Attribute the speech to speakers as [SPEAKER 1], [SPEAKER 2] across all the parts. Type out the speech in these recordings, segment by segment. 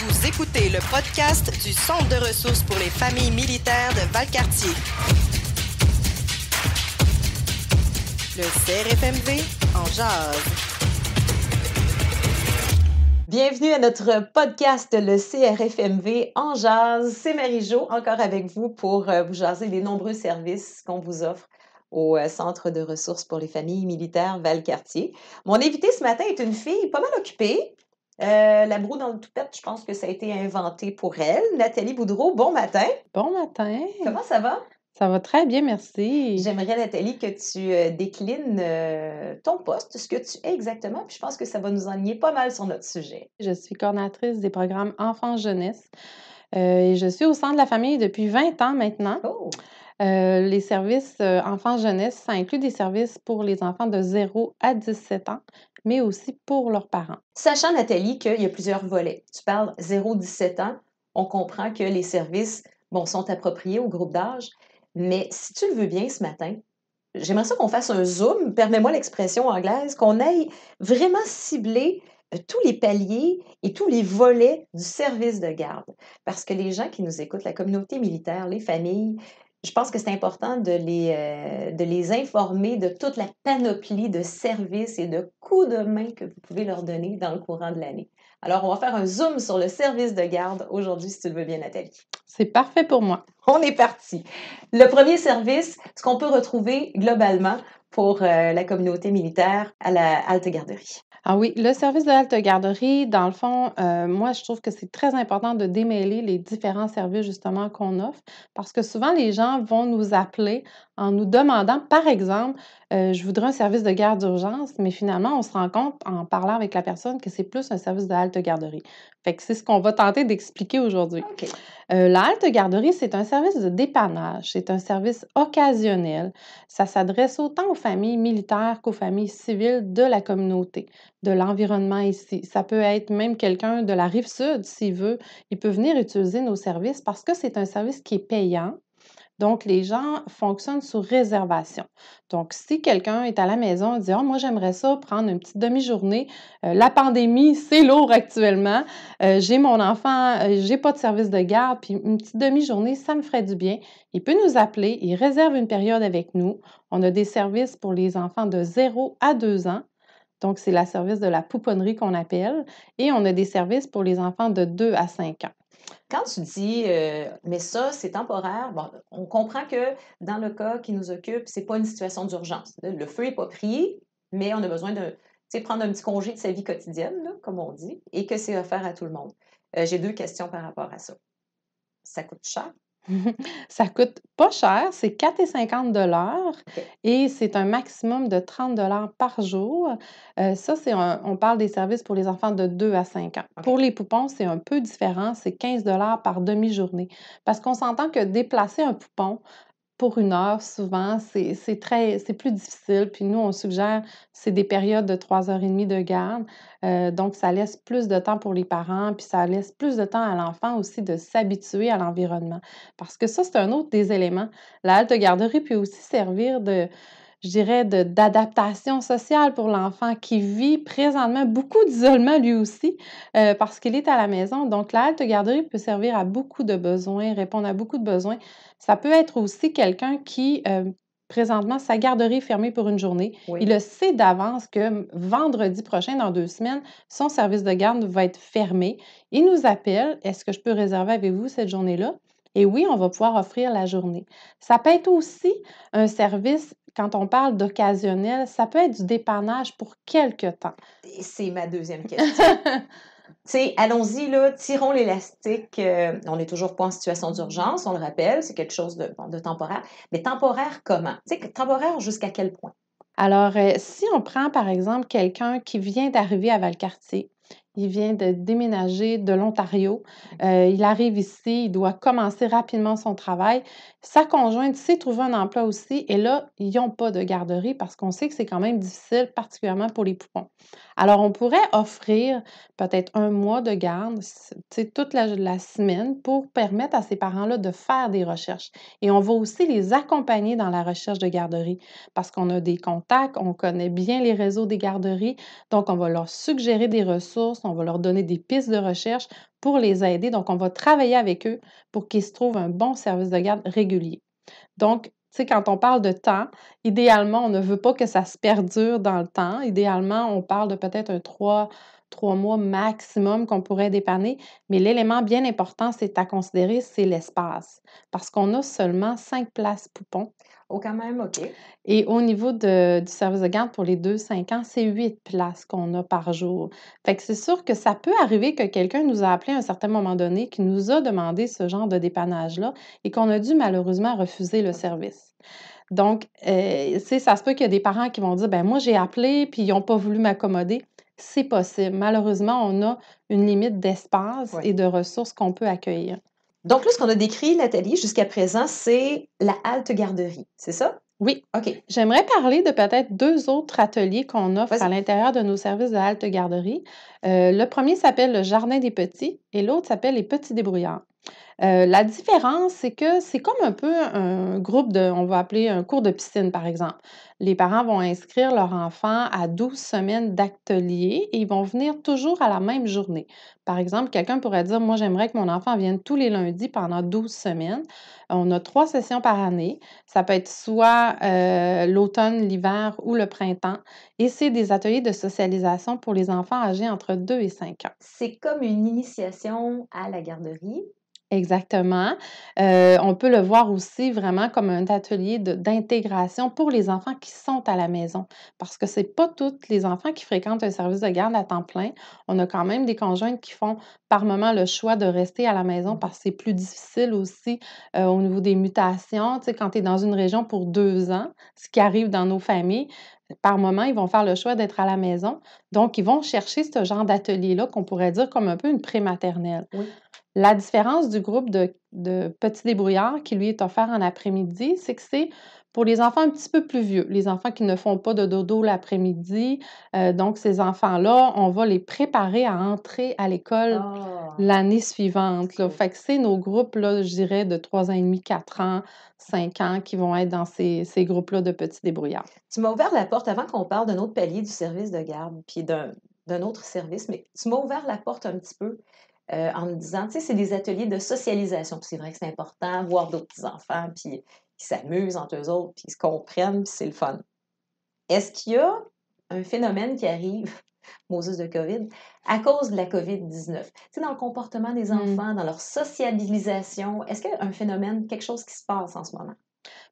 [SPEAKER 1] Vous écoutez le podcast du Centre de ressources pour les familles militaires de Valcartier. Le CRFMV en jase.
[SPEAKER 2] Bienvenue à notre podcast, le CRFMV en jase. C'est Marie-Jo, encore avec vous pour vous jaser des nombreux services qu'on vous offre au Centre de ressources pour les familles militaires Valcartier. Mon invitée ce matin est une fille pas mal occupée. La broue dans le toupette, je pense que ça a été inventé pour elle. Nathalie Boudreau, bon matin.
[SPEAKER 3] Bon matin.
[SPEAKER 2] Comment ça va?
[SPEAKER 3] Ça va très bien, merci.
[SPEAKER 2] J'aimerais, Nathalie, que tu déclines ton poste, ce que tu es exactement, puis je pense que ça va nous enligner pas mal sur notre sujet.
[SPEAKER 3] Je suis coordinatrice des programmes enfants-jeunesse et je suis au Centre de la famille depuis 20 ans maintenant.
[SPEAKER 2] Oh!
[SPEAKER 3] Les services enfants-jeunesse, ça inclut des services pour les enfants de 0 à 17 ans, mais aussi pour leurs parents.
[SPEAKER 2] Sachant, Nathalie, qu'il y a plusieurs volets. Tu parles 0-17 ans, on comprend que les services sont appropriés au groupe d'âge, mais si tu le veux bien ce matin, j'aimerais ça qu'on fasse un zoom, permets-moi l'expression anglaise, qu'on aille vraiment cibler tous les paliers et tous les volets du service de garde. Parce que les gens qui nous écoutent, la communauté militaire, les familles, je pense que c'est important de les informer de toute la panoplie de services et de coups de main que vous pouvez leur donner dans le courant de l'année. Alors, on va faire un zoom sur le service de garde aujourd'hui, si tu le veux bien, Nathalie.
[SPEAKER 3] C'est parfait pour moi.
[SPEAKER 2] On est parti. Le premier service, ce qu'on peut retrouver globalement pour la communauté militaire à la halte garderie.
[SPEAKER 3] Ah oui, le service de halte garderie, dans le fond, moi, je trouve que c'est très important de démêler les différents services justement qu'on offre parce que souvent, les gens vont nous appeler en nous demandant, par exemple, je voudrais un service de garde d'urgence, mais finalement, on se rend compte en parlant avec la personne que c'est plus un service de halte garderie. Fait que c'est ce qu'on va tenter d'expliquer aujourd'hui.
[SPEAKER 2] OK.
[SPEAKER 3] La halte garderie, c'est un service de dépannage, c'est un service occasionnel. Ça s'adresse autant aux familles militaires qu'aux familles civiles de la communauté, de l'environnement ici. Ça peut être même quelqu'un de la Rive-Sud, s'il veut. Il peut venir utiliser nos services parce que c'est un service qui est payant. Donc, les gens fonctionnent sous réservation. Donc, si quelqu'un est à la maison et dit « Ah, moi, j'aimerais ça prendre une petite demi-journée. La pandémie, c'est lourd actuellement. J'ai mon enfant, j'ai pas de service de garde, puis une petite demi-journée, ça me ferait du bien. » Il peut nous appeler, il réserve une période avec nous. On a des services pour les enfants de 0 à 2 ans. Donc, c'est le service de la pouponnerie qu'on appelle. Et on a des services pour les enfants de 2 à 5 ans.
[SPEAKER 2] Quand tu dis mais ça, c'est temporaire, bon, on comprend que dans le cas qui nous occupe, c'est pas une situation d'urgence. Le feu n'est pas pris, mais on a besoin de prendre un petit congé de sa vie quotidienne, là, comme on dit, et que c'est offert à tout le monde. J'ai 2 questions par rapport à ça. Ça coûte cher?
[SPEAKER 3] Ça coûte pas cher, c'est 4,50 $
[SPEAKER 2] OK.
[SPEAKER 3] et c'est un maximum de 30 $ par jour. Ça, on parle des services pour les enfants de 2 à 5 ans.
[SPEAKER 2] OK.
[SPEAKER 3] Pour les poupons, c'est un peu différent, c'est 15 $ par demi-journée. Parce qu'on s'entend que déplacer un poupon pour 1 heure, souvent, c'est plus difficile. Puis nous, on suggère, c'est des périodes de 3 heures et demie de garde. Donc, ça laisse plus de temps pour les parents, puis ça laisse plus de temps à l'enfant aussi de s'habituer à l'environnement. Parce que ça, c'est un autre des éléments. La halte garderie peut aussi servir je dirais, d'adaptation sociale pour l'enfant qui vit présentement beaucoup d'isolement lui aussi parce qu'il est à la maison. Donc, la halte garderie peut servir à beaucoup de besoins, répondre à beaucoup de besoins. Ça peut être aussi quelqu'un qui, présentement, sa garderie est fermée pour une journée.
[SPEAKER 2] Oui.
[SPEAKER 3] Il le sait d'avance que vendredi prochain, dans 2 semaines, son service de garde va être fermé. Il nous appelle. Est-ce que je peux réserver avec vous cette journée-là? Et oui, on va pouvoir offrir la journée. Ça peut être aussi un service, quand on parle d'occasionnel, ça peut être du dépannage pour quelque temps.
[SPEAKER 2] Et c'est ma deuxième question. Allons-y, là, tirons l'élastique. On n'est toujours pas en situation d'urgence, on le rappelle, c'est quelque chose de temporaire. Mais temporaire comment? Temporaire jusqu'à quel point?
[SPEAKER 3] Alors, si on prend par exemple quelqu'un qui vient d'arriver à Valcartier, il vient de déménager de l'Ontario, il arrive ici, il doit commencer rapidement son travail. Sa conjointe sait trouver un emploi aussi et là, ils n'ont pas de garderie parce qu'on sait que c'est quand même difficile, particulièrement pour les poupons. Alors, on pourrait offrir peut-être 1 mois de garde, toute la semaine pour permettre à ces parents-là de faire des recherches. Et on va aussi les accompagner dans la recherche de garderie parce qu'on a des contacts, on connaît bien les réseaux des garderies, donc on va leur suggérer des ressources, on va leur donner des pistes de recherche pour les aider. Donc, on va travailler avec eux pour qu'ils se trouvent un bon service de garde régulier. Donc, tu sais, quand on parle de temps, idéalement, on ne veut pas que ça se perdure dans le temps. Idéalement, on parle de peut-être un 3 mois maximum qu'on pourrait dépanner. Mais l'élément bien important, c'est à considérer, c'est l'espace. Parce qu'on a seulement 5 places poupons.
[SPEAKER 2] Oh, quand même, OK.
[SPEAKER 3] Et au niveau du service de garde pour les 2-5 ans, c'est 8 places qu'on a par jour. Fait que c'est sûr que ça peut arriver que quelqu'un nous a appelé à un certain moment donné, qui nous a demandé ce genre de dépannage-là et qu'on a dû malheureusement refuser le service. Donc, tu sais, ça se peut qu'il y a des parents qui vont dire: «Ben moi, j'ai appelé puis ils n'ont pas voulu m'accommoder». C'est possible. Malheureusement, on a une limite d'espace
[SPEAKER 2] Oui.
[SPEAKER 3] et de ressources qu'on peut accueillir.
[SPEAKER 2] Donc là, ce qu'on a décrit, Nathalie, jusqu'à présent, c'est la halte garderie, c'est ça?
[SPEAKER 3] Oui.
[SPEAKER 2] OK,
[SPEAKER 3] J'aimerais parler de peut-être 2 autres ateliers qu'on offre à
[SPEAKER 2] vas-y.
[SPEAKER 3] l'intérieur de nos services de halte garderie. Le premier s'appelle le Jardin des petits et l'autre s'appelle les Petits débrouillards. La différence, c'est que c'est comme un peu un groupe on va appeler un cours de piscine, par exemple. Les parents vont inscrire leur enfant à 12 semaines d'atelier et ils vont venir toujours à la même journée. Par exemple, quelqu'un pourrait dire: «Moi, j'aimerais que mon enfant vienne tous les lundis pendant 12 semaines». On a 3 sessions par année. Ça peut être soit, l'automne, l'hiver ou le printemps et c'est des ateliers de socialisation pour les enfants âgés entre 2 et 5 ans.
[SPEAKER 2] C'est comme une initiation à la garderie.
[SPEAKER 3] Exactement. On peut le voir aussi vraiment comme un atelier d'intégration pour les enfants qui sont à la maison. Parce que c'est pas tous les enfants qui fréquentent un service de garde à temps plein. On a quand même des conjointes qui font par moment le choix de rester à la maison parce que c'est plus difficile aussi, au niveau des mutations. Tu sais, quand tu es dans une région pour 2 ans, ce qui arrive dans nos familles, par moment, ils vont faire le choix d'être à la maison. Donc, ils vont chercher ce genre d'atelier-là qu'on pourrait dire comme un peu une prématernelle.
[SPEAKER 2] Oui.
[SPEAKER 3] La différence du groupe de petits débrouillards qui, lui, est offert en après-midi, c'est que c'est pour les enfants un petit peu plus vieux, les enfants qui ne font pas de dodo l'après-midi. Donc ces enfants-là, on va les préparer à entrer à l'école
[SPEAKER 2] Ah!
[SPEAKER 3] l'année suivante, là.
[SPEAKER 2] Oui.
[SPEAKER 3] Fait que c'est nos groupes, là, je dirais, de 3 ans et demi, 4 ans, 5 ans qui vont être dans ces groupes-là de petits débrouillards.
[SPEAKER 2] Tu m'as ouvert la porte avant qu'on parle d'un autre palier du service de garde, puis d'un autre service, mais tu m'as ouvert la porte un petit peu, en me disant, tu sais, c'est des ateliers de socialisation, puis c'est vrai que c'est important, voir d'autres petits-enfants, puis qui s'amusent entre eux autres, puis ils se comprennent, puis c'est le fun. Est-ce qu'il y a un phénomène qui arrive, Moses de COVID, à cause de la COVID-19? Tu sais, dans le comportement des
[SPEAKER 3] Mmh.
[SPEAKER 2] enfants, dans leur sociabilisation, est-ce qu'il y a un phénomène, quelque chose qui se passe en ce moment?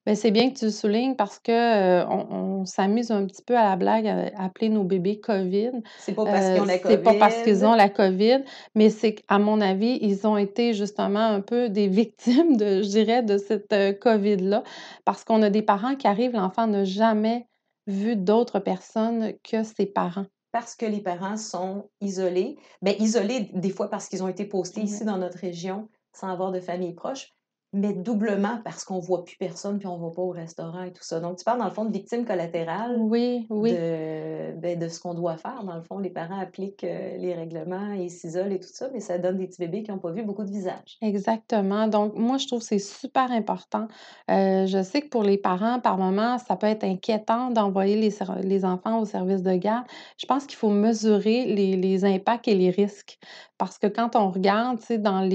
[SPEAKER 3] Ben c'est bien que tu le soulignes parce que, on s'amuse un petit peu à la blague à appeler nos bébés COVID.
[SPEAKER 2] C'est pas parce qu'ils ont la
[SPEAKER 3] C'est pas parce qu'ils
[SPEAKER 2] COVID?
[SPEAKER 3] ont la COVID, mais c'est qu'à mon avis, ils ont été justement un peu des victimes de je dirais, de cette, COVID-là. Parce qu'on a des parents qui arrivent, l'enfant n'a jamais vu d'autres personnes que ses parents.
[SPEAKER 2] Parce que les parents sont isolés. Bien, isolés des fois parce qu'ils ont été postés
[SPEAKER 3] Ouais.
[SPEAKER 2] ici dans notre région sans avoir de famille proche, mais doublement parce qu'on voit plus personne puis on va pas au restaurant et tout ça. Donc tu parles dans le fond de victimes collatérales
[SPEAKER 3] Oui, oui.
[SPEAKER 2] de ce qu'on doit faire. Dans le fond, les parents appliquent, les règlements et s'isolent et tout ça, mais ça donne des petits bébés qui ont pas vu beaucoup de visages.
[SPEAKER 3] Exactement. Donc, moi, je trouve que c'est super important. Je sais que pour les parents, par moment, ça peut être inquiétant d'envoyer les enfants au service de garde. Je pense qu'il faut mesurer les impacts et les risques. Parce que quand on regarde, tu sais, dans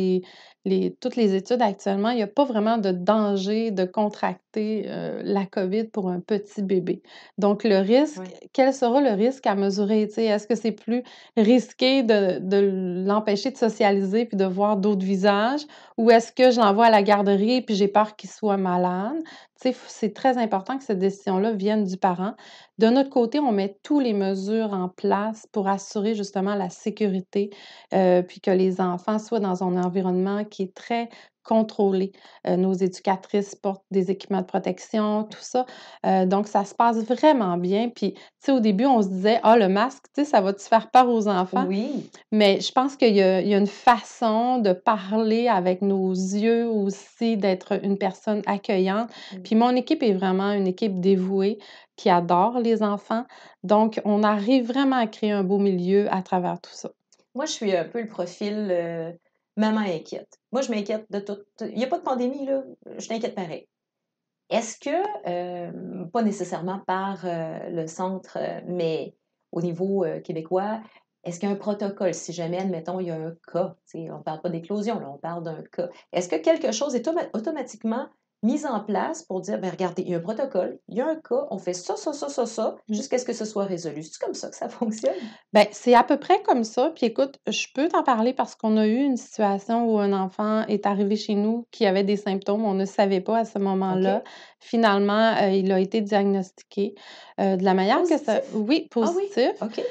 [SPEAKER 3] toutes les études actuellement, il n'y a pas vraiment de danger de contracter la COVID pour un petit bébé. Donc, le risque,
[SPEAKER 2] Oui.
[SPEAKER 3] quel sera le risque à mesurer? Tu sais, est-ce que c'est plus risqué de l'empêcher de socialiser puis de voir d'autres visages? Ou est-ce que je l'envoie à la garderie puis j'ai peur qu'il soit malade? Tu sais, c'est très important que cette décision-là vienne du parent. De notre côté, on met toutes les mesures en place pour assurer justement la sécurité, puis que les enfants soient dans un environnement qui est très contrôlé. Nos éducatrices portent des équipements de protection, tout ça. Donc ça se passe vraiment bien. Puis, tu sais, au début, on se disait: «Ah, le masque, tu sais, ça va-tu faire peur aux enfants?»
[SPEAKER 2] Oui.
[SPEAKER 3] Mais je pense qu'il y a une façon de parler avec nos yeux aussi, d'être une personne accueillante.
[SPEAKER 2] Mmh.
[SPEAKER 3] Puis mon équipe est vraiment une équipe dévouée qui adore les enfants. Donc, on arrive vraiment à créer un beau milieu à travers tout ça.
[SPEAKER 2] Moi, je suis un peu le profil, maman inquiète. Moi, je m'inquiète de tout. Il y a pas de pandémie, là, je t'inquiète pareil. Est-ce que, pas nécessairement par, le centre, mais au niveau, québécois, Est-ce qu'il y a un protocole? Si jamais, admettons, il y a un cas, on ne parle pas d'éclosion, là, on parle d'un cas. Est-ce que quelque chose est automatiquement mis en place pour dire, bien, regardez, il y a un protocole, il y a un cas, on fait ça, jusqu'à ce que ce soit résolu. C'est comme ça que ça fonctionne?
[SPEAKER 3] Ben, c'est à peu près comme ça. Puis écoute, je peux t'en parler parce qu'on a eu une situation où un enfant est arrivé chez nous qui avait des symptômes. On ne savait pas à ce moment-là.
[SPEAKER 2] OK.
[SPEAKER 3] Finalement, il a été diagnostiqué de la manière que ça.
[SPEAKER 2] Positif?
[SPEAKER 3] Oui,
[SPEAKER 2] Ah oui?
[SPEAKER 3] positif.
[SPEAKER 2] OK.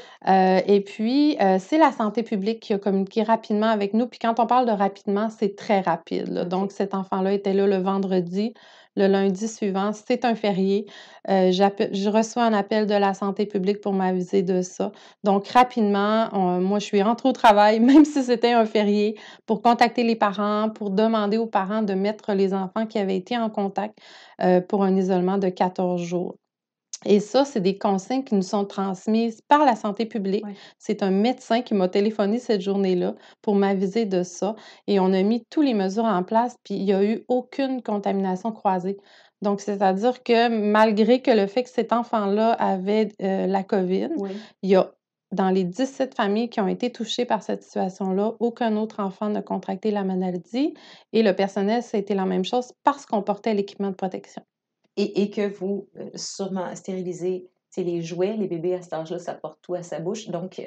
[SPEAKER 3] Et puis, c'est la santé publique qui a communiqué rapidement avec nous. Puis quand on parle de rapidement, c'est très rapide, là.
[SPEAKER 2] OK.
[SPEAKER 3] Donc, cet enfant-là était là le vendredi. Le lundi suivant, c'est un férié. Je reçois un appel de la santé publique pour m'aviser de ça. Donc, rapidement, moi, je suis rentrée au travail, même si c'était un férié, pour contacter les parents, pour demander aux parents de mettre les enfants qui avaient été en contact pour un isolement de 14 jours. Et ça, c'est des consignes qui nous sont transmises par la santé publique.
[SPEAKER 2] Ouais.
[SPEAKER 3] C'est un médecin qui m'a téléphoné cette journée-là pour m'aviser de ça et on a mis toutes les mesures en place, puis il y a eu aucune contamination croisée. Donc, c'est-à-dire que malgré que le fait que cet enfant-là avait, la COVID,
[SPEAKER 2] Oui.
[SPEAKER 3] il y a dans les 17 familles qui ont été touchées par cette situation-là, aucun autre enfant n'a contracté la maladie et le personnel, ça a été la même chose parce qu'on portait l'équipement de protection.
[SPEAKER 2] Et que vous, sûrement stérilisez, les jouets, les bébés à cet âge-là, ça porte tout à sa bouche. Donc,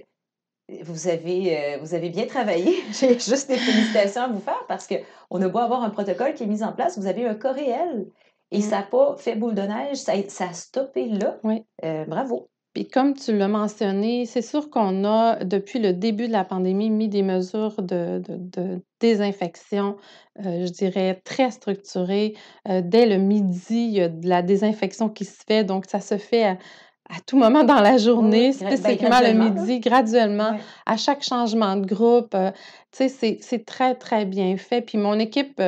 [SPEAKER 2] vous avez bien travaillé. J'ai juste des félicitations à vous faire parce qu'on a beau avoir un protocole qui est mis en place, vous avez un cas réel et ça n'a pas fait boule de neige, ça a stoppé là.
[SPEAKER 3] Oui.
[SPEAKER 2] Bravo.
[SPEAKER 3] Puis comme tu l'as mentionné, c'est sûr qu'on a, depuis le début de la pandémie, mis des mesures de désinfection, je dirais très structurées. Dès le midi, il y a de la désinfection qui se fait, donc ça se fait à tout moment dans la
[SPEAKER 2] Oui,
[SPEAKER 3] journée,
[SPEAKER 2] oui,
[SPEAKER 3] spécifiquement le
[SPEAKER 2] graduellement, là.
[SPEAKER 3] midi, graduellement,
[SPEAKER 2] Ouais.
[SPEAKER 3] à chaque changement de groupe. Tu sais, c'est très, très bien fait. Puis mon équipe, tu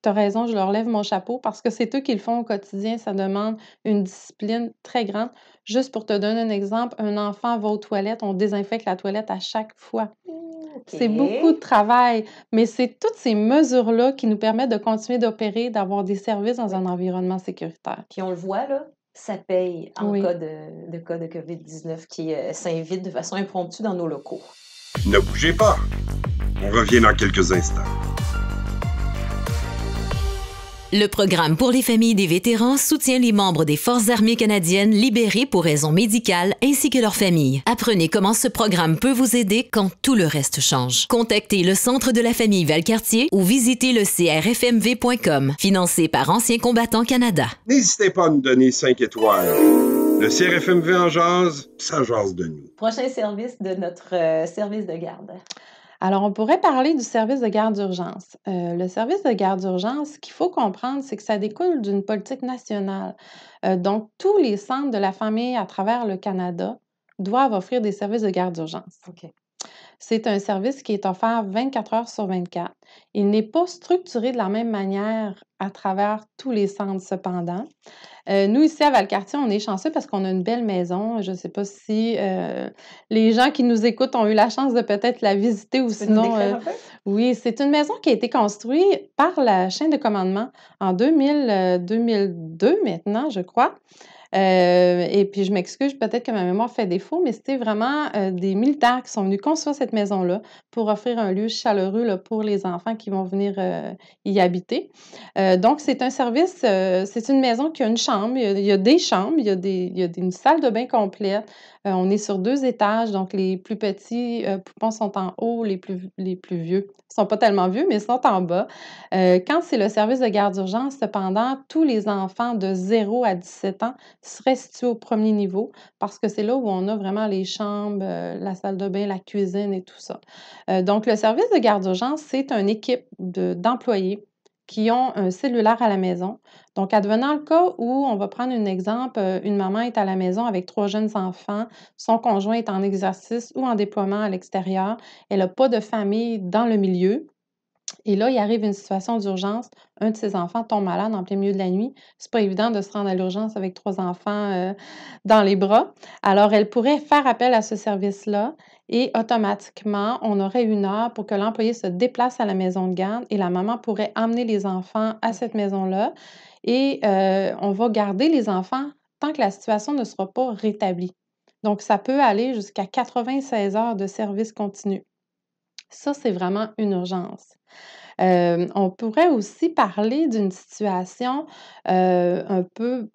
[SPEAKER 3] as raison, je leur lève mon chapeau parce que c'est eux qui le font au quotidien. Ça demande une discipline très grande. Juste pour te donner un exemple, un enfant va aux toilettes, on désinfecte la toilette à chaque fois. C'est beaucoup de
[SPEAKER 2] OK.
[SPEAKER 3] travail, mais c'est toutes ces mesures-là qui nous permettent de continuer d'opérer, d'avoir des services dans
[SPEAKER 2] Oui.
[SPEAKER 3] un environnement sécuritaire.
[SPEAKER 2] Puis on le voit, là, ça paye en
[SPEAKER 3] Oui.
[SPEAKER 2] cas de cas de COVID-19 qui s'invite de façon impromptue dans nos locaux.
[SPEAKER 4] Ne bougez pas. On revient dans quelques instants.
[SPEAKER 5] Le programme pour les familles des vétérans soutient les membres des Forces armées canadiennes libérés pour raisons médicales ainsi que leurs familles. Apprenez comment ce programme peut vous aider quand tout le reste change. Contactez le Centre de la famille Valcartier ou visitez le crfmv.com, financé par Anciens combattants Canada.
[SPEAKER 4] N'hésitez pas à nous donner 5 étoiles. Le CRFMV en jase, ça jase de nous.
[SPEAKER 2] Prochain service de notre service de garde.
[SPEAKER 3] Alors, on pourrait parler du service de garde d'urgence. Le service de garde d'urgence, ce qu'il faut comprendre, c'est que ça découle d'une politique nationale. Donc, tous les centres de la famille à travers le Canada doivent offrir des services de garde d'urgence.
[SPEAKER 2] OK.
[SPEAKER 3] C'est un service qui est offert 24 heures sur 24. Il n'est pas structuré de la même manière à travers tous les centres, cependant. Nous, ici à Valcartier, on est chanceux parce qu'on a une belle maison. Je ne sais pas si les gens qui nous écoutent ont eu la chance de peut-être la visiter ou
[SPEAKER 2] Tu peux nous
[SPEAKER 3] sinon.
[SPEAKER 2] décrire un peu?
[SPEAKER 3] Oui, c'est une maison qui a été construite par la chaîne de commandement en 2002 maintenant, je crois. Et puis je m'excuse, peut-être que ma mémoire fait défaut, mais c'était vraiment, des militaires qui sont venus construire cette maison-là pour offrir un lieu chaleureux, là, pour les enfants qui vont venir, y habiter. Donc c'est un service, c'est une maison qui a une chambre, il y a des chambres, il y a une salle de bain complète. On est sur 2 étages, donc les plus petits, poupons sont en haut, les plus vieux sont pas tellement vieux, mais sont en bas. Quand c'est le service de garde d'urgence, cependant, tous les enfants de 0 à 17 ans seraient situés au premier niveau parce que c'est là où on a vraiment les chambres, la salle de bain, la cuisine et tout ça. Donc le service de garde d'urgence, c'est une équipe d'employés qui ont un cellulaire à la maison. Donc, advenant le cas où, on va prendre un exemple, une maman est à la maison avec 3 jeunes enfants, son conjoint est en exercice ou en déploiement à l'extérieur, elle n'a pas de famille dans le milieu. Et là, il arrive une situation d'urgence. Un de ses enfants tombe malade en plein milieu de la nuit. C'est pas évident de se rendre à l'urgence avec 3 enfants dans les bras. Alors, elle pourrait faire appel à ce service-là et automatiquement, on aurait 1 heure pour que l'employé se déplace à la maison de garde et la maman pourrait emmener les enfants à cette maison-là et on va garder les enfants tant que la situation ne sera pas rétablie. Donc, ça peut aller jusqu'à 96 heures de service continu. Ça, c'est vraiment une urgence. On pourrait aussi parler d'une situation, un peu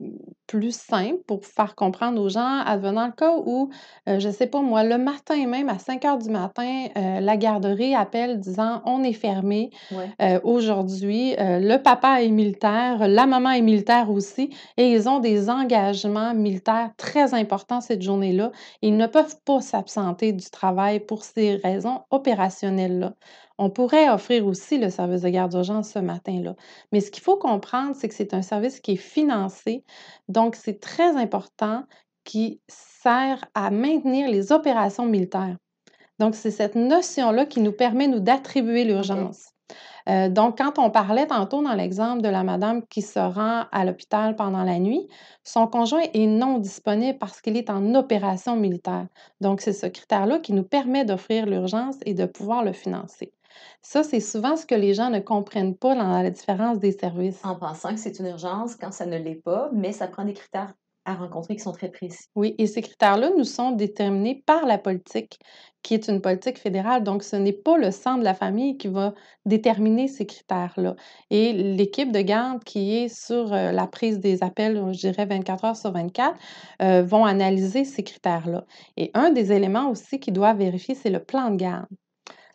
[SPEAKER 3] plus simple pour faire comprendre aux gens, advenant le cas où, je ne sais pas moi, le matin même, à 5 heures du matin, la garderie appelle disant: «On est fermé,
[SPEAKER 2] Ouais.
[SPEAKER 3] aujourd'hui, le papa est militaire, la maman est militaire aussi et ils ont des engagements militaires très importants cette journée-là. Ils ne peuvent pas s'absenter du travail pour ces raisons opérationnelles-là». On pourrait offrir aussi le service de garde d'urgence ce matin-là. Mais ce qu'il faut comprendre, c'est que c'est un service qui est financé, donc c'est très important, qui sert à maintenir les opérations militaires. Donc, c'est cette notion-là qui nous permet, nous, d'attribuer
[SPEAKER 2] OK.
[SPEAKER 3] l'urgence. Donc, quand on parlait tantôt dans l'exemple de la madame qui se rend à l'hôpital pendant la nuit, son conjoint est non disponible parce qu'il est en opération militaire. Donc, c'est ce critère-là qui nous permet d'offrir l'urgence et de pouvoir le financer. Ça, c'est souvent ce que les gens ne comprennent pas dans la différence des services.
[SPEAKER 2] En pensant que c'est une urgence quand ça ne l'est pas, mais ça prend des critères à rencontrer qui sont très précis.
[SPEAKER 3] Oui, et ces critères-là nous sont déterminés par la politique, qui est une politique fédérale. Donc, ce n'est pas le centre de la famille qui va déterminer ces critères-là. Et l'équipe de garde qui est sur la prise des appels, je dirais 24 heures sur 24, vont analyser ces critères-là. Et un des éléments aussi qu'ils doivent vérifier, c'est le plan de garde.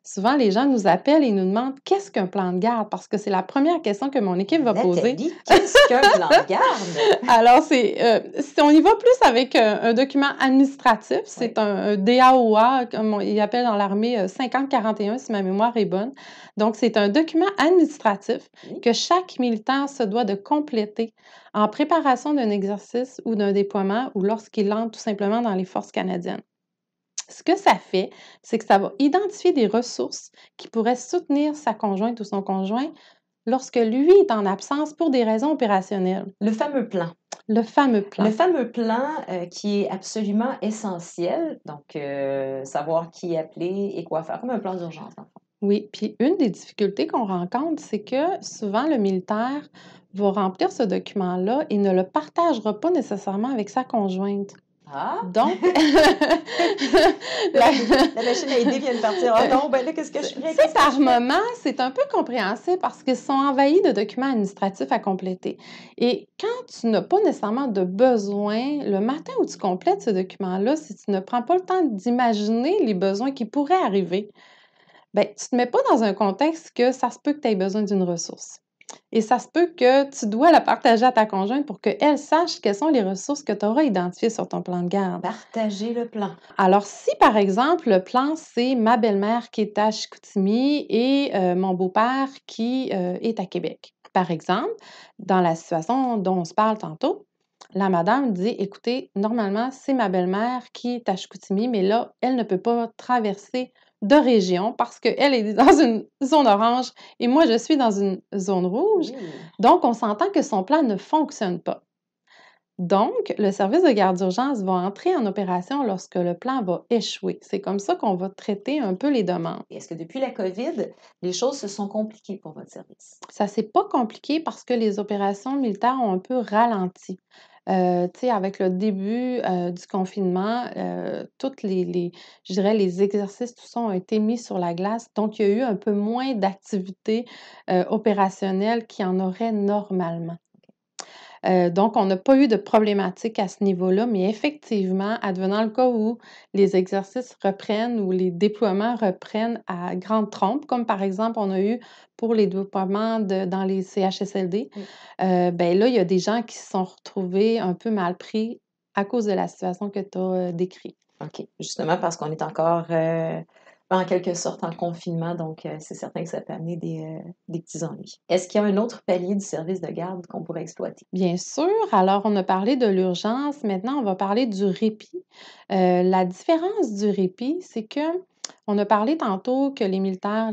[SPEAKER 3] Souvent, les gens nous appellent et nous demandent: «Qu'est-ce qu'un plan de garde?» Parce que c'est la première question que mon équipe va poser.
[SPEAKER 2] Nathalie, qu'est-ce qu'un plan de garde?
[SPEAKER 3] Alors, si on y va plus avec un document administratif,
[SPEAKER 2] Oui.
[SPEAKER 3] c'est un DAOA, comme ils appellent dans l'armée, 5041, si ma mémoire est bonne. Donc, c'est un document administratif
[SPEAKER 2] Oui.
[SPEAKER 3] que chaque militaire se doit de compléter en préparation d'un exercice ou d'un déploiement ou lorsqu'il entre tout simplement dans les forces canadiennes. Ce que ça fait, c'est que ça va identifier des ressources qui pourraient soutenir sa conjointe ou son conjoint lorsque lui est en absence pour des raisons opérationnelles.
[SPEAKER 2] Le fameux plan.
[SPEAKER 3] Le fameux plan.
[SPEAKER 2] Le fameux plan qui est absolument essentiel. Donc, savoir qui appeler et quoi faire, comme un plan d'urgence, en fait.
[SPEAKER 3] Oui, puis une des difficultés qu'on rencontre, c'est que souvent le militaire va remplir ce document-là et ne le partagera pas nécessairement avec sa conjointe.
[SPEAKER 2] Ah!
[SPEAKER 3] Donc,
[SPEAKER 2] La
[SPEAKER 3] la-
[SPEAKER 2] machine à idées vient de partir. Ah non, ben là, qu'est-ce que je ferais?
[SPEAKER 3] Ça,
[SPEAKER 2] Qu'est-ce que
[SPEAKER 3] par
[SPEAKER 2] je fais?
[SPEAKER 3] moment, c'est un peu compréhensible parce qu'ils sont envahis de documents administratifs à compléter. Et quand tu n'as pas nécessairement de besoin, le matin où tu complètes ce document-là, si tu ne prends pas le temps d'imaginer les besoins qui pourraient arriver, ben, tu ne te mets pas dans un contexte que ça se peut que tu aies besoin d'une ressource. Et ça se peut que tu dois la partager à ta conjointe pour qu'elle sache quelles sont les ressources que tu auras identifiées sur ton plan de garde.
[SPEAKER 2] Partager le plan.
[SPEAKER 3] Alors, si par exemple, le plan, c'est ma belle-mère qui est à Chicoutimi et mon beau-père qui est à Québec. Par exemple, dans la situation dont on se parle tantôt, la madame dit: «Écoutez, normalement, c'est ma belle-mère qui est à Chicoutimi, mais là, elle ne peut pas traverser de région parce qu'elle est dans une zone orange et moi, je suis dans une zone rouge.
[SPEAKER 2] Oui.
[SPEAKER 3] Donc, on s'entend que son plan ne fonctionne pas. Donc, le service de garde d'urgence va entrer en opération lorsque le plan va échouer. C'est comme ça qu'on va traiter un peu les demandes.
[SPEAKER 2] Et est-ce que depuis la COVID, les choses se sont compliquées pour votre service?
[SPEAKER 3] Ça, c'est pas compliqué parce que les opérations militaires ont un peu ralenti. Tu sais, avec le début du confinement, toutes je dirais, les exercices, tout ça ont été mis sur la glace. Donc, il y a eu un peu moins d'activités opérationnelles qu'il y en aurait normalement. Donc, on n'a pas eu de problématique à ce niveau-là, mais effectivement, advenant le cas où les exercices reprennent ou les déploiements reprennent à grande trompe, comme par exemple, on a eu pour les déploiements dans les CHSLD,
[SPEAKER 2] Oui.
[SPEAKER 3] ben là, il y a des gens qui se sont retrouvés un peu mal pris à cause de la situation que tu as décrite.
[SPEAKER 2] OK. Justement parce qu'on est encore, en quelque sorte en confinement, donc c'est certain que ça peut amener des petits ennuis. Est-ce qu'il y a un autre palier du service de garde qu'on pourrait exploiter?
[SPEAKER 3] Bien sûr. Alors, on a parlé de l'urgence. Maintenant, on va parler du répit. La différence du répit, c'est que on a parlé tantôt que les militaires,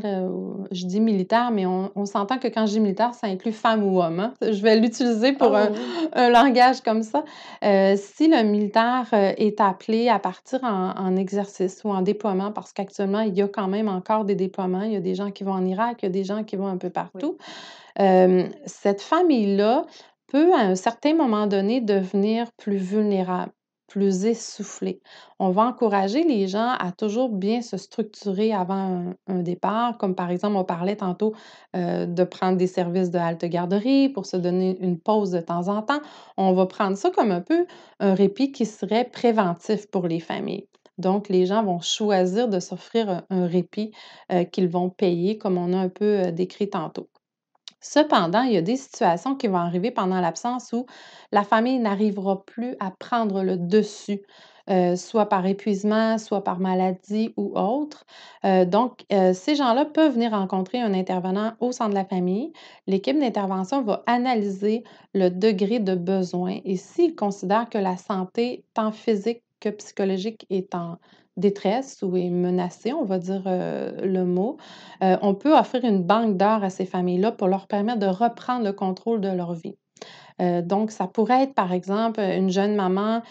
[SPEAKER 3] je dis militaires, mais on s'entend que quand je dis militaire, ça inclut femme ou homme, hein. Je vais l'utiliser pour
[SPEAKER 2] Ah
[SPEAKER 3] un,
[SPEAKER 2] oui.
[SPEAKER 3] un langage comme ça. Si le militaire est appelé à partir en exercice ou en déploiement, parce qu'actuellement, il y a quand même encore des déploiements, il y a des gens qui vont en Irak, il y a des gens qui vont un peu partout. Cette famille-là peut, à un certain moment donné, devenir plus vulnérable. plus essoufflés. On va encourager les gens à toujours bien se structurer avant un départ, comme par exemple, on parlait tantôt de prendre des services de halte-garderie pour se donner une pause de temps en temps. On va prendre ça comme un peu un répit qui serait préventif pour les familles. Donc, les gens vont choisir de s'offrir un répit qu'ils vont payer, comme on a un peu décrit tantôt. Cependant, il y a des situations qui vont arriver pendant l'absence où la famille n'arrivera plus à prendre le dessus, soit par épuisement, soit par maladie ou autre. Ces gens-là peuvent venir rencontrer un intervenant au sein de la famille. L'équipe d'intervention va analyser le degré de besoin et s'ils considèrent que la santé, tant physique que psychologique, est en détresse ou est menacée, on va dire le mot, on peut offrir une banque d'heures à ces familles-là pour leur permettre de reprendre le contrôle de leur vie. Donc, ça pourrait être, par exemple, une jeune maman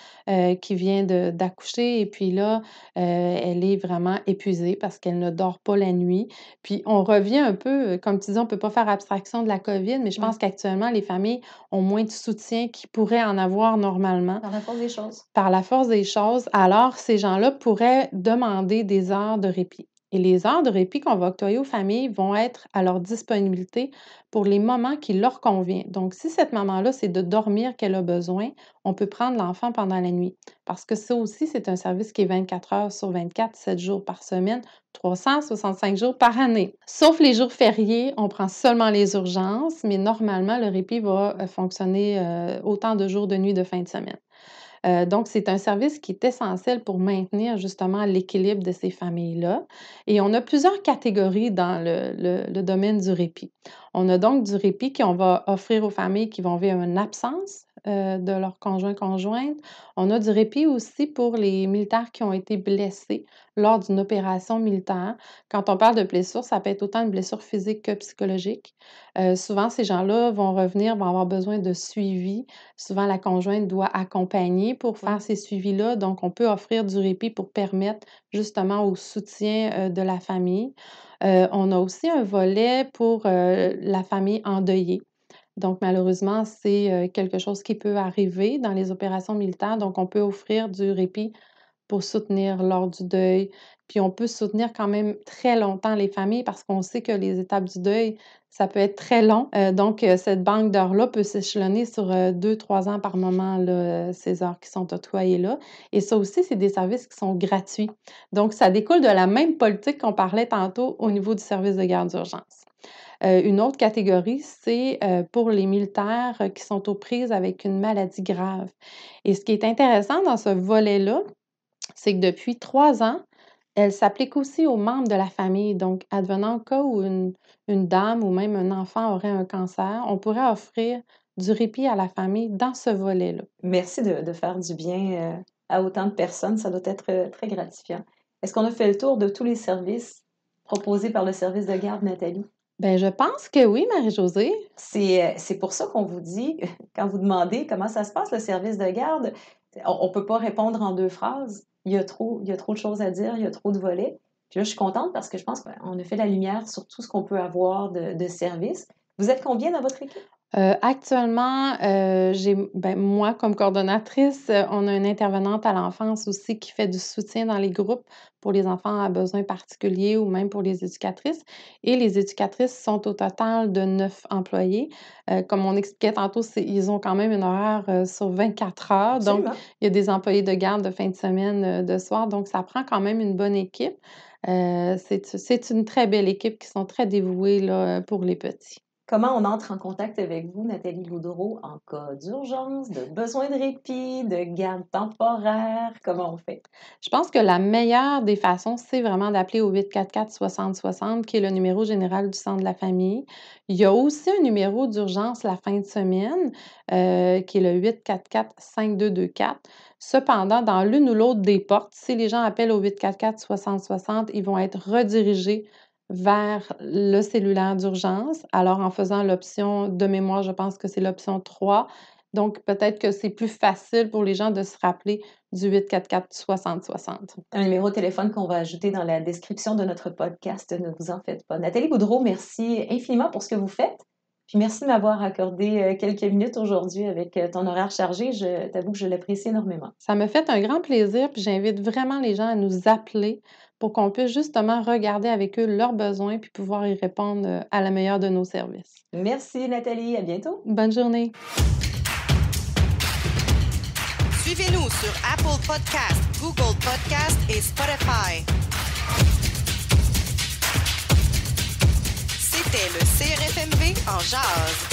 [SPEAKER 3] qui vient d'accoucher et puis là, elle est vraiment épuisée parce qu'elle ne dort pas la nuit. Puis, on revient un peu, comme tu dis, on ne peut pas faire abstraction de la COVID, mais je
[SPEAKER 2] Ouais.
[SPEAKER 3] pense qu'actuellement, les familles ont moins de soutien qu'ils pourraient en avoir normalement.
[SPEAKER 2] Par la force des choses.
[SPEAKER 3] Par la force des choses, alors ces gens-là pourraient demander des heures de répit. Et les heures de répit qu'on va octroyer aux familles vont être à leur disponibilité pour les moments qui leur conviennent. Donc, si cette maman-là, c'est de dormir qu'elle a besoin, on peut prendre l'enfant pendant la nuit. Parce que ça aussi, c'est un service qui est 24 heures sur 24, 7 jours par semaine, 365 jours par année. Sauf les jours fériés, on prend seulement les urgences, mais normalement, le répit va fonctionner autant de jours de nuit de fin de semaine. Donc, c'est un service qui est essentiel pour maintenir justement l'équilibre de ces familles-là. Et on a plusieurs catégories dans le domaine du répit. On a donc du répit qu'on va offrir aux familles qui vont vivre une absence de leur conjoint-conjointe. On a du répit aussi pour les militaires qui ont été blessés lors d'une opération militaire. Quand on parle de blessure, ça peut être autant une blessure physique que psychologique. Souvent, ces gens-là vont revenir, vont avoir besoin de suivi. Souvent, la conjointe doit accompagner pour faire ces suivis-là. Donc, on peut offrir du répit pour permettre justement au soutien de la famille. On a aussi un volet pour la famille endeuillée. Donc, malheureusement, c'est quelque chose qui peut arriver dans les opérations militaires. Donc, on peut offrir du répit pour soutenir lors du deuil. Puis on peut soutenir quand même très longtemps les familles parce qu'on sait que les étapes du deuil, ça peut être très long. Cette banque d'heures-là peut s'échelonner sur 2-3 ans par moment, là, ces heures qui sont octroyées là. Et ça aussi, c'est des services qui sont gratuits. Donc, ça découle de la même politique qu'on parlait tantôt au niveau du service de garde d'urgence. Une autre catégorie, c'est pour les militaires qui sont aux prises avec une maladie grave. Et ce qui est intéressant dans ce volet-là, c'est que depuis 3 ans, elle s'applique aussi aux membres de la famille. Donc, advenant le cas où une dame ou même un enfant aurait un cancer, on pourrait offrir du répit à la famille dans ce volet-là.
[SPEAKER 2] Merci de faire du bien à autant de personnes. Ça doit être très gratifiant. Est-ce qu'on a fait le tour de tous les services proposés par le service de garde, Nathalie?
[SPEAKER 3] Bien, je pense que oui, Marie-Josée.
[SPEAKER 2] C'est pour ça qu'on vous dit, quand vous demandez comment ça se passe, le service de garde, on ne peut pas répondre en 2 phrases. Il y a trop de choses à dire, il y a trop de volets. Puis là, je suis contente parce que je pense qu'on a fait la lumière sur tout ce qu'on peut avoir de services. Vous êtes combien dans votre équipe?
[SPEAKER 3] Actuellement, moi, comme coordonnatrice, on a une intervenante à l'enfance aussi qui fait du soutien dans les groupes pour les enfants à besoins particuliers ou même pour les éducatrices. Et les éducatrices sont au total de 9 employés. Comme on expliquait tantôt, ils ont quand même une horaire sur 24 heures. Donc,
[SPEAKER 2] Absolument.
[SPEAKER 3] il y a des employés de garde de fin de semaine, de soir. Donc, ça prend quand même une bonne équipe. C'est une très belle équipe qui sont très dévoués là, pour les petits.
[SPEAKER 2] Comment on entre en contact avec vous, Nathalie Gaudreault, en cas d'urgence, de besoin de répit, de garde temporaire? Comment on fait?
[SPEAKER 3] Je pense que la meilleure des façons, c'est vraiment d'appeler au 844-6060, qui est le numéro général du centre de la famille. Il y a aussi un numéro d'urgence la fin de semaine, qui est le 844-5224. Cependant, dans l'une ou l'autre des portes, si les gens appellent au 844-6060, ils vont être redirigés vers le cellulaire d'urgence. Alors, en faisant l'option de mémoire, je pense que c'est l'option 3. Donc, peut-être que c'est plus facile pour les gens de se rappeler du 844-6060.
[SPEAKER 2] Un numéro de téléphone qu'on va ajouter dans la description de notre podcast, ne vous en faites pas. Nathalie Gaudreault, merci infiniment pour ce que vous faites. Puis merci de m'avoir accordé quelques minutes aujourd'hui avec ton horaire chargé. Je t'avoue que je l'apprécie énormément.
[SPEAKER 3] Ça me fait un grand plaisir, puis j'invite vraiment les gens à nous appeler pour qu'on puisse justement regarder avec eux leurs besoins puis pouvoir y répondre à la meilleure de nos services.
[SPEAKER 2] Merci Nathalie, à bientôt.
[SPEAKER 3] Bonne journée.
[SPEAKER 1] Suivez-nous sur Apple Podcasts, Google Podcasts et Spotify. C'était le CRFMV en jazz.